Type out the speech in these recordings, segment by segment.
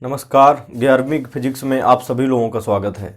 नमस्कार। 11वीं फिजिक्स में आप सभी लोगों का स्वागत है।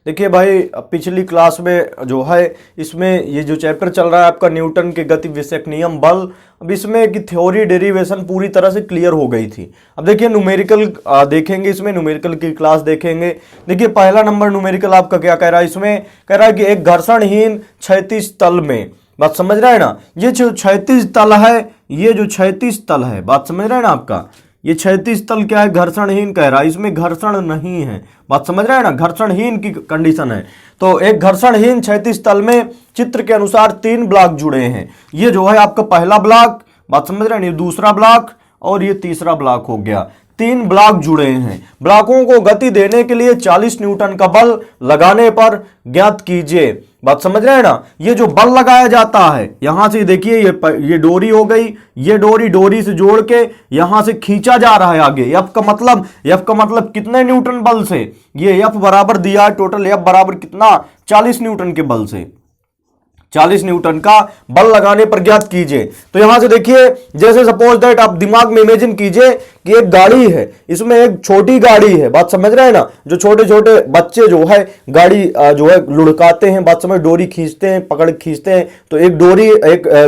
देखिए भाई, पिछली क्लास में जो है इसमें ये जो चैप्टर चल रहा है आपका न्यूटन के गति विषयक नियम बल, अब इसमें की थ्योरी डेरिवेशन पूरी तरह से क्लियर हो गई थी। अब देखिए न्यूमेरिकल देखेंगे, इसमें न्यूमेरिकल की क्लास देखेंगे। देखिए पहला नंबर न्यूमेरिकल आपका क्या कह रहा है, इसमें कह रहा है कि एक घर्षणहीन क्षैतिज तल में, बात समझ रहे हैं ना, ये जो क्षैतिज तल है, ये जो क्षैतिज तल है, बात समझ रहे हैं ना आपका, ये क्षैतिज तल क्या है, घर्षणहीन कह रहा है, इसमें घर्षण नहीं है, बात समझ रहे हैं ना, घर्षणहीन की कंडीशन है। तो एक घर्षणहीन क्षैतिज तल में चित्र के अनुसार 3 ब्लॉक जुड़े हैं। ये जो है आपका पहला ब्लॉक, बात समझ रहे हैं, ये दूसरा ब्लॉक और ये तीसरा ब्लॉक हो गया। 3 ब्लॉक जुड़े हैं। ब्लॉकों को गति देने के लिए 40 न्यूटन का बल लगाने पर ज्ञात कीजिए। बात समझ रहे हैं ना, ये जो बल लगाया जाता है, यहां से देखिए ये डोरी हो गई, ये डोरी से जोड़ के यहां से खींचा जा रहा है आगे। एफ का मतलब कितने न्यूटन बल से, ये एफ बराबर दिया है, टोटल एफ बराबर कितना, 40 न्यूटन के बल से, 40 न्यूटन का बल लगाने पर ज्ञात कीजिए। तो यहां से देखिए, जैसे सपोज दैट आप दिमाग में इमेजिन कीजिए कि एक गाड़ी है, इसमें एक छोटी गाड़ी है, बात समझ रहे हैं ना, जो छोटे छोटे बच्चे जो है गाड़ी जो है लुढ़काते हैं, बात समझ, डोरी खींचते हैं, पकड़ खींचते हैं। तो एक डोरी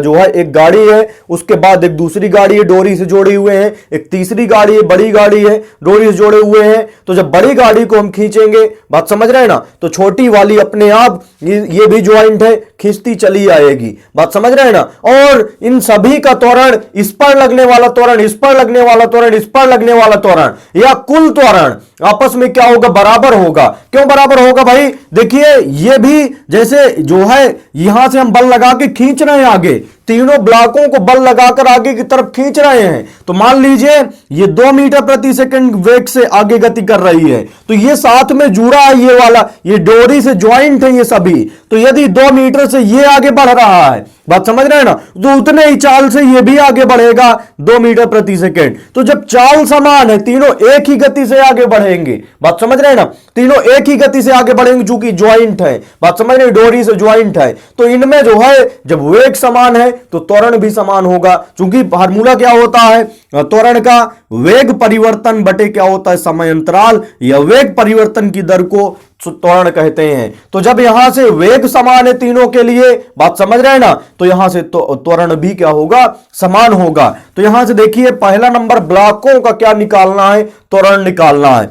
जो है एक गाड़ी है, उसके बाद एक दूसरी गाड़ी है, डोरी से जोड़े हुए हैं, एक तीसरी गाड़ी है, बड़ी गाड़ी है, डोरी से जोड़े हुए हैं। तो जब बड़ी गाड़ी को हम खींचेंगे, बात समझ रहे हैं ना, तो छोटी वाली अपने आप ये भी ज्वाइंट है, खींचती चली आएगी, बात समझ रहे हैं ना। और इन सभी का त्वरण, इस पर लगने वाला त्वरण, इस पर लगने वाला त्वरण, इस पर लगने वाला त्वरण, या कुल त्वरण आपस में क्या होगा, बराबर होगा। क्यों बराबर होगा भाई, देखिए ये भी जैसे जो है यहां से हम बल लगा के खींच रहे हैं आगे, तीनों ब्लॉकों को बल लगाकर आगे की तरफ खींच रहे हैं। तो मान लीजिए ये 2 मीटर प्रति सेकंड वेग से आगे गति कर रही है, तो ये साथ में जुड़ा है, ये वाला, ये डोरी से ज्वाइंट है ये सभी। तो यदि 2 मीटर से ये आगे बढ़ रहा है, बात समझ रहे हैं ना, तो उतने ही चाल से ये भी आगे बढ़ेगा 2 मीटर प्रति सेकंड। तो जब चाल समान है, तीनों एक ही गति से आगे बढ़ेंगे, बात समझ रहे हैं ना, तीनों एक ही गति से आगे बढ़ेंगे, चूंकि ज्वाइंट है, बात समझ रहे हैं, डोरी से ज्वाइंट है। तो इनमें जो है जब वेग समान है तो त्वरण भी समान होगा, क्योंकि फार्मूला क्या होता है त्वरण का, वेग परिवर्तन बटे क्या होता है, समय अंतराल, या वेग परिवर्तन की दर को त्वरण कहते हैं। तो जब यहां से वेग समान है तीनों के लिए, बात समझ रहे हैं ना, तो यहां से त्वरण भी क्या होगा, समान होगा। तो यहां से देखिए पहला नंबर ब्लॉकों का क्या निकालना है, त्वरण निकालना है।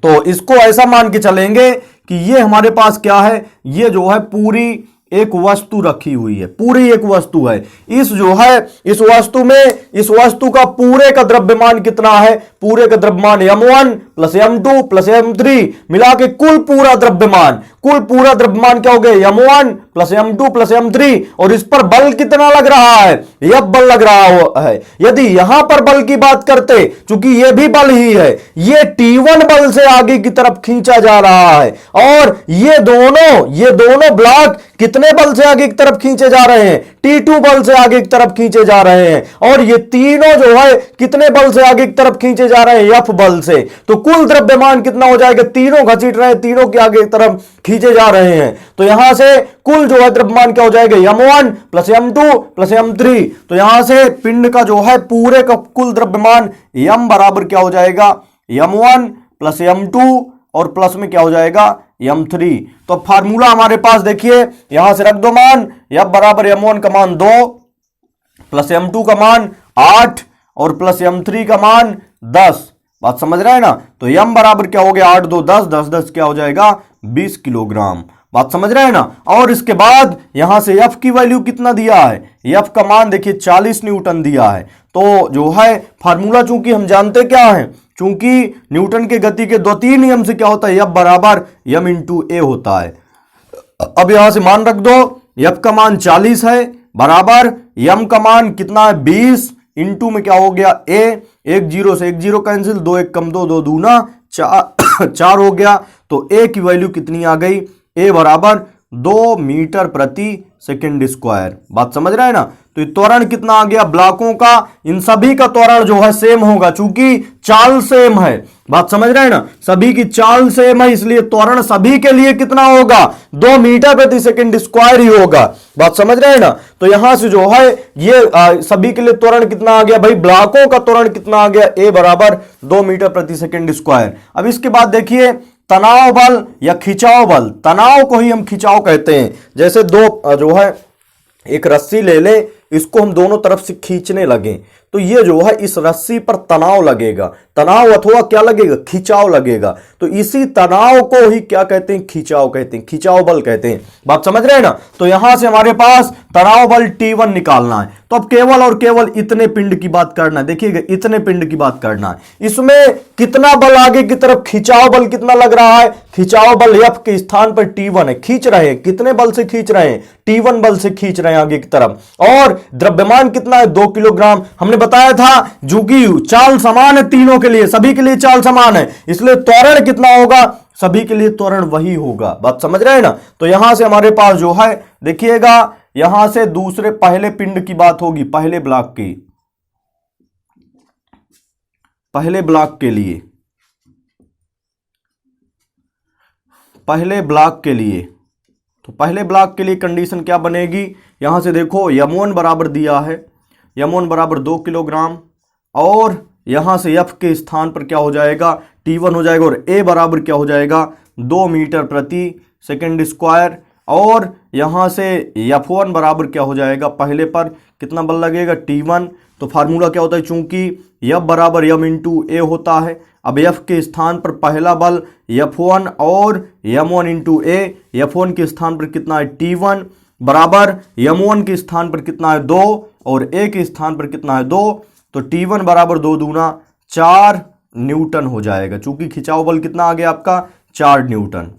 तो इसको ऐसा मान के चलेंगे कि ये हमारे पास क्या है, ये जो है पूरी एक वस्तु रखी हुई है, पूरी एक वस्तु है। इस जो है इस वस्तु में, इस वस्तु का पूरे का द्रव्यमान कितना है, पूरे का द्रव्यमान m1 plus m2 plus m3 मिला के कुल पूरा द्रव्यमान क्या हो गया, m1 plus m2 plus m3। और इस पर बल कितना लग रहा है, यह बल लग रहा है। यदि यहां पर बल की बात करते, चूंकि यह भी बल ही है, ये T1 बल से आगे की तरफ खींचा जा रहा है, और ये दोनों ब्लॉक कितने बल से आगे की तरफ खींचे जा रहे हैं, T2 बल से आगे की तरफ खींचे जा रहे हैं। और ये तीनों जो है कितने बल से आगे की तरफ खींचे जा रहे हैं, F बल से। तो कुल द्रव्यमान कितना हो जाएगा, तीनों घसीट रहे हैं, तीनों के आगे की तरफ खींचे जा रहे हैं। तो यहां से कुल जो है द्रव्यमान क्या हो जाएगा, m1 plus m2 plus m3। तो यहां से पिंड का जो है पूरे का कुल द्रव्यमान m बराबर क्या हो जाएगा, m1 प्लस m2 और प्लस में क्या हो जाएगा, m3। तो फार्मूला हमारे पास देखिए, यहां से रख दो मान, F बराबर m1 का मान 2 प्लस m2 का मान 8 और प्लस m3 का मान 10, बात समझ रहे हैं ना। तो m बराबर क्या हो गया, 8 2 10 10 10 क्या हो जाएगा, 20 किलोग्राम, बात समझ रहे हैं ना। और इसके बाद यहां से F की वैल्यू कितना दिया है, F का मान देखिए 40 न्यूटन दिया है। तो जो है फार्मूला, चूंकि हम जानते क्या है, चूंकि न्यूटन के गति के 2-3 नियम से क्या होता है, F बराबर m इंटू ए होता है। अब यहां से मान रख दो, F का मान 40 है, बराबर m का मान कितना है, 20 इंटू में क्या हो गया a, 1 0 से 1 0 कैंसिल, 2 1 कम 2 2 दूना 4 हो गया। तो a की वैल्यू कितनी आ गई, a बराबर 2 मीटर प्रति सेकंड स्क्वायर, बात समझ रहे हैं ना। तो त्वरण कितना आ गया ब्लॉकों का, इन सभी का त्वरण जो है सेम होगा, चूंकि चाल सेम है, बात समझ रहे हैं ना, सभी की चाल सेम है, इसलिए त्वरण सभी के लिए कितना होगा, 2 मीटर प्रति सेकंड स्क्वायर ही होगा। बात समझ रहे हैं ना। तो यहां से जो है ये सभी के लिए त्वरण कितना आ गया भाई, ब्लॉकों का त्वरण कितना आ गया, ए बराबर 2 मीटर प्रति सेकंड स्क्वायर। अब इसके बाद देखिए तनाव बल या खिंचाव बल, तनाव को ही हम खिंचाव कहते हैं। जैसे दो जो है एक रस्सी ले ले, इसको हम दोनों तरफ से खींचने लगे तो ये जो है इस रस्सी पर तनाव लगेगा, तनाव अथवा क्या लगेगा, खिंचाव लगेगा। तो इसी तनाव को ही क्या कहते हैं, खिंचाव कहते हैं, खिंचाव बल कहते हैं। बात समझ रहे हैं ना। तो यहां से हमारे पास तनाव बल T1 निकालना है, तो अब केवल और केवल इतने पिंड की बात करना है। देखिएगा इतने पिंड की बात करना है, इसमें कितना बल आगे की तरफ, खिंचाव बल कितना लग रहा है, खिंचाव बल F के स्थान पर T1 है, खींच रहे हैं, कितने बल से खींच रहे हैं, T1 बल से खींच रहे हैं आगे की तरफ। और द्रव्यमान कितना है, 2 किलोग्राम। हमने बताया था जो कि चाल समान है तीनों के लिए, सभी के लिए चाल समान है, इसलिए त्वरण कितना होगा, सभी के लिए त्वरण वही होगा। बात समझ रहे हैं ना। तो यहां से हमारे पास जो है देखिएगा, यहां से दूसरे पहले पिंड की बात होगी, पहले ब्लॉक की, पहले ब्लॉक के लिए, पहले ब्लॉक के लिए। तो पहले ब्लॉक के लिए कंडीशन क्या बनेगी, यहां से देखो m1 बराबर दिया है, m1 बराबर 2 किलोग्राम, और यहां से F के स्थान पर क्या हो जाएगा, T1 हो जाएगा, और A बराबर क्या हो जाएगा, 2 मीटर प्रति सेकंड स्क्वायर। और यहां से F1 बराबर क्या हो जाएगा, पहले पर कितना बल लगेगा, T1। तो फार्मूला क्या होता है, चूंकि F बराबर m इंटू A होता है। अब F के स्थान पर पहला बल F1 और m1 इंटू A, F1 के स्थान पर कितना है, T1 बराबर m1 के स्थान पर कितना है, 2, और A के स्थान पर कितना है, 2। तो T1 बराबर 2 दूना 4 न्यूटन हो जाएगा, चूंकि खिंचाव बल कितना आ गया आपका, 4 न्यूटन।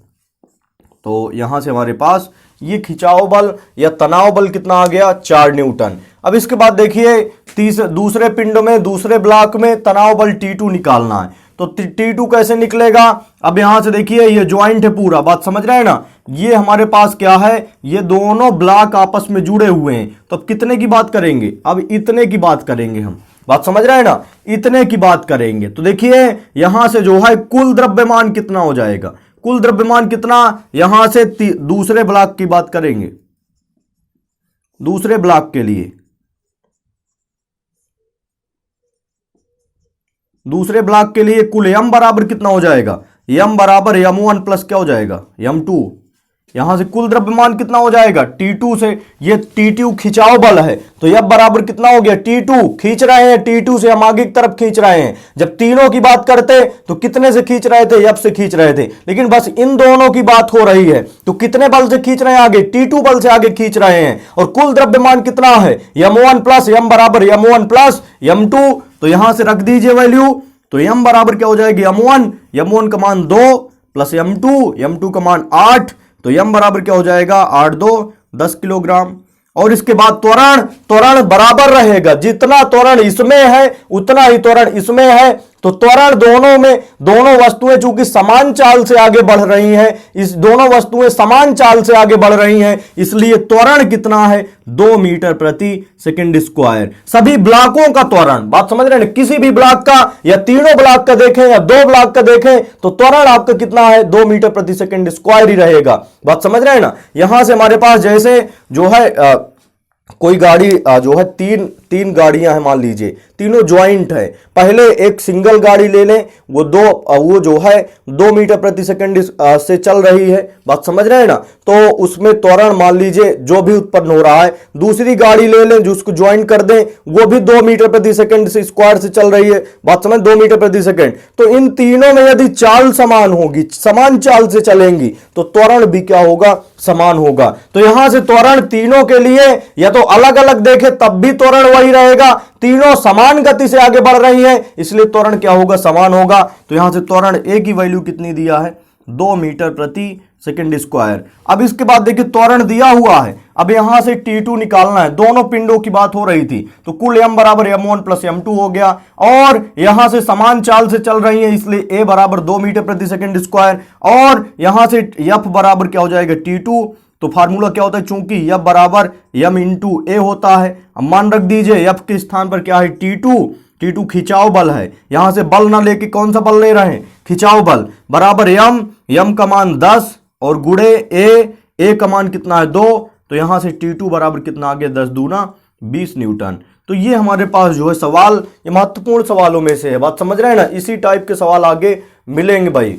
तो यहां से हमारे पास ये खिंचाव बल या तनाव बल कितना आ गया, 4 न्यूटन। अब इसके बाद देखिए दूसरे पिंड में, दूसरे ब्लॉक में तनाव बल T2 निकालना है। तो T2 कैसे निकलेगा, अब यहां से देखिए ये ज्वाइंट है पूरा, बात समझ रहे हैं ना। ये हमारे पास क्या है, ये दोनों ब्लॉक आपस में जुड़े हुए हैं। तो अब कितने की बात करेंगे, अब इतने की बात करेंगे हम, बात समझ रहे हैं ना, इतने की बात करेंगे। तो देखिए यहां से जो है कुल द्रव्यमान कितना हो जाएगा, कुल द्रव्यमान कितना, यहां से दूसरे ब्लॉक की बात करेंगे, दूसरे ब्लॉक के लिए, दूसरे ब्लॉक के लिए कुल m बराबर कितना हो जाएगा, m बराबर m1 प्लस क्या हो जाएगा, m2। यहां से कुल द्रव्यमान कितना हो जाएगा, T2 से, ये T2 खिंचाव बल है, तो F बराबर कितना हो गया, T2 खींच रहे हैं, T2 से हम आगे की तरफ खींच रहे हैं। जब तीनों की बात करते तो कितने से खींच रहे थे, F से खींच रहे थे, लेकिन बस इन दोनों की बात हो रही है। तो कितने बल से खींच रहे हैं आगे, T2 बल से आगे खींच रहे हैं। और कुल द्रव्यमान कितना है, m1 प्लस m बराबर m1 प्लस m2। तो यहां से रख दीजिए वैल्यू, तो m बराबर क्या हो जाएगी, m1 का मान 2 प्लस m2 का मान 8। तो m बराबर क्या हो जाएगा, 8 2 10 किलोग्राम। और इसके बाद त्वरण बराबर रहेगा, जितना त्वरण इसमें है उतना ही त्वरण इसमें है। तो त्वरण दोनों में, दोनों वस्तुएं चूंकि समान चाल से आगे बढ़ रही हैं, इस दोनों वस्तुएं समान चाल से आगे बढ़ रही हैं, इसलिए त्वरण कितना है, 2 मीटर प्रति सेकंड स्क्वायर। सभी ब्लॉकों का त्वरण, बात समझ रहे हैं, किसी भी ब्लॉक का या तीनों ब्लॉक का देखें या 2 ब्लॉक का देखें, तो त्वरण आपका कितना है, 2 मीटर प्रति सेकंड स्क्वायर ही रहेगा। बात समझ रहे हैं ना। यहां से हमारे पास जैसे जो है कोई गाड़ी जो है तीन गाड़ियां हैं, मान लीजिए तीनों ज्वाइंट है। पहले एक सिंगल गाड़ी ले लें, वो जो है 2 मीटर प्रति सेकंड से चल रही है, बात समझ रहे हैं ना। तो उसमें त्वरण मान लीजिए जो भी उत्पन्न हो रहा है। दूसरी गाड़ी ले लें जो उसको ज्वाइन कर दें, वो भी 2 मीटर प्रति सेकंड से स्क्वायर से चल रही है, बात समझ, 2 मीटर प्रति सेकंड। तो इन तीनों में यदि चाल समान होगी, समान चाल से चलेंगी, तो त्वरण भी क्या होगा, समान होगा। तो यहां से त्वरण तीनों के लिए या तो अलग अलग देखे तब भी त्वरण वही रहेगा, तीनों समान गति से आगे बढ़ रही हैं, इसलिए त्वरण क्या होगा, समान होगा। तो यहां से त्वरण ए की वैल्यू कितनी दिया है, 2 मीटर प्रति सेकंड स्क्वायर। अब इसके बाद देखिए त्वरण दिया हुआ है, अब यहां से T2 निकालना है। दोनों पिंडों की बात हो रही थी, तो कुल m बराबर m1 प्लस m2 हो गया, और यहां से समान चाल से चल रही है, इसलिए a बराबर 2 मीटर प्रति सेकंड स्क्वायर। और यहां से f बराबर क्या हो जाएगा, T2। तो फार्मूला क्या होता है, चूंकि f बराबर m इंटू a होता है। अब मान रख दीजिए f के स्थान पर क्या है, T2। T2 खिंचाव बल है, यहां से बल ना लेके कौन सा बल ले रहे हैं, खिंचाव बल, बराबर यम का मान 10 और गुणे ए का मान कितना है 2, तो यहां से T2 बराबर कितना आ गया 10 दूना 20 न्यूटन। तो ये हमारे पास जो है सवाल, ये महत्वपूर्ण सवालों में से है, बात समझ रहे हैं ना। इसी टाइप के सवाल आगे मिलेंगे भाई।